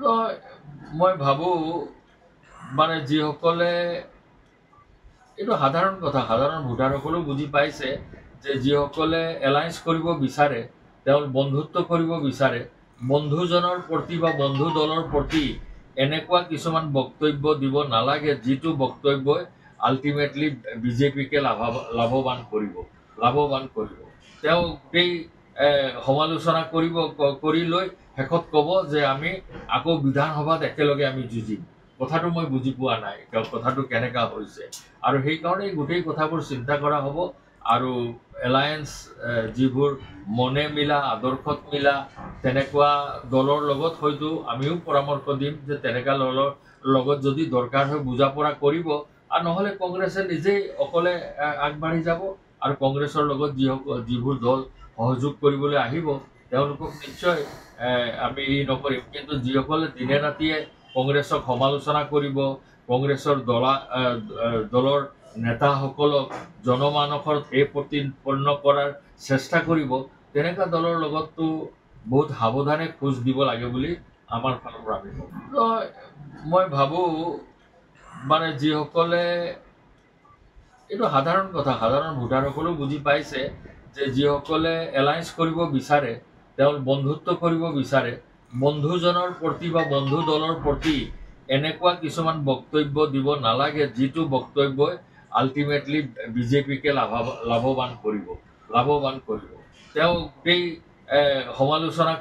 তো মই ভাবো মানে যিসকলে এইটো সাধাৰণ কথা সাধাৰণ ভোটাৰসকলেও বুজি পাইছে যে যিসকলে এলায়েন্স কৰিব বিচাৰে তেওঁৰ বন্ধুত্ব কৰিব বিচাৰে বন্ধুজনৰ প্ৰতি বা বন্ধু দলৰ প্ৰতি এনেকুৱা কিছুমান বক্তব্য দিব নালাগে যিটো বক্তব্যই আল্টিমেটলি বিজেপিকে লাভৱান কৰিব তেওঁ গোটেই সমালোচনা কৰি লৈ শেষত ক'ব যে আমি আকৌ বিধানসভাত একেলগে আমি যুঁজিম কথাটো মই বুজি পোৱা নাই কথাটো কেনেকা হৈছে আৰু সেই কাৰণে গোটেই কথাবোৰ চিন্তা কৰা হ'ব আৰু এলায়েন্স যিবোৰ মনে মিলা আদৰ্শত মিলা তেনেকুৱা দলৰ লগত হয়তো আমিও পৰামৰ্শ দিম যে তেনেকা দলৰ লগত যদি দৰকাৰ হয় বুজা পৰা কৰিব আৰু নহলে কংগ্ৰেছে নিজেই অকলে আগবাঢ়ি যাব আৰু কংগ্ৰেছৰ লগত যিবোৰ দল সহযোগ কৰিবলৈ আহিব তেওঁলোকক নিশ্চয় আমি নকৰিম কিন্তু যিসকলে দিনে ৰাতিয়ে কংগ্ৰেছক সমালোচনা কৰিব কংগ্ৰেছৰ দলৰ নেতাসকলক জনমানসৰ প্ৰতিপন্ন কৰাৰ চেষ্টা কৰিব তেনেকুৱা দলৰ লগততো বহুত সাৱধানে খোজ দিব লাগে বুলি আমাৰ ফালৰ পৰা আমি মই ভাবো মানে যিসকলে এইটো সাধাৰণ কথা সাধাৰণ ভোটাৰসকলেও বুজি পাইছে যে যিসকলে এলায়েন্স কৰিব বিচাৰে তেওঁৰ বন্ধুত্ব কৰিব বিচাৰে বন্ধুজনৰ প্ৰতি বা বন্ধু দলৰ প্ৰতি এনেকুৱা কিছুমান বক্তব্য দিব নালাগে যিটো বক্তব্যই আল্টিমেটলি বিজেপিকে লাভৱান কৰিব তেওঁ গোটেই সমালোচনা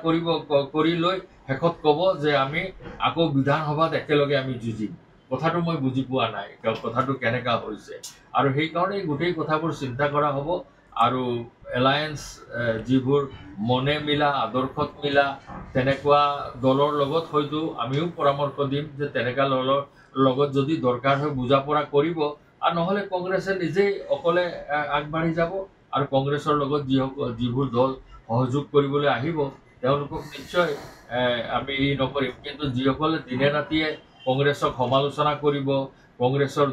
কৰি লৈ শেষত ক'ব যে আমি আকৌ বিধানসভাত একেলগে আমি যুঁজিম কথাটো মই বুজি পোৱা নাই কথাটো কেনেকা হৈছে আৰু সেই কাৰণে গোটেই কথাবোৰ চিন্তা কৰা হ'ব আৰু এলায়েন্স যিবোৰ মনে মিলা আদৰ্শত মিলা তেনেকুৱা দলৰ লগত হয়তো আমিও পৰামৰ্শ দিম যে তেনেকা দলৰ লগত যদি দৰকাৰ হয় বুজা পৰা কৰিব আৰু নহলে কংগ্ৰেছে নিজেই অকলে আগবাঢ়ি যাব আৰু কংগ্ৰেছৰ লগত যিবোৰ দল সহযোগ কৰিবলৈ আহিব তেওঁলোকক নিশ্চয় আমি নকৰিম কিন্তু যিসকলে দিনে ৰাতিয়ে কংগ্ৰেছক সমালোচনা কৰিব কংগ্ৰেছৰ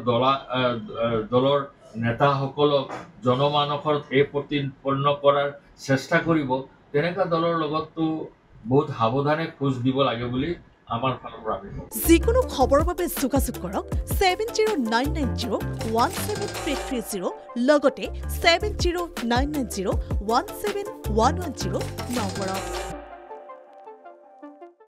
দলৰ নেতাসকলক জনমানসৰ প্ৰতিপন্ন কৰাৰ চেষ্টা কৰিব তেনেকুৱা দলৰ লগততো বহুত সাৱধানে খোজ দিব লাগে বুলি আমাৰ ফালৰ পৰা আমি যিকোনো খবৰৰ বাবে যোগাযোগ কৰক 7099017330 লগতে 7099017110 নম্বৰত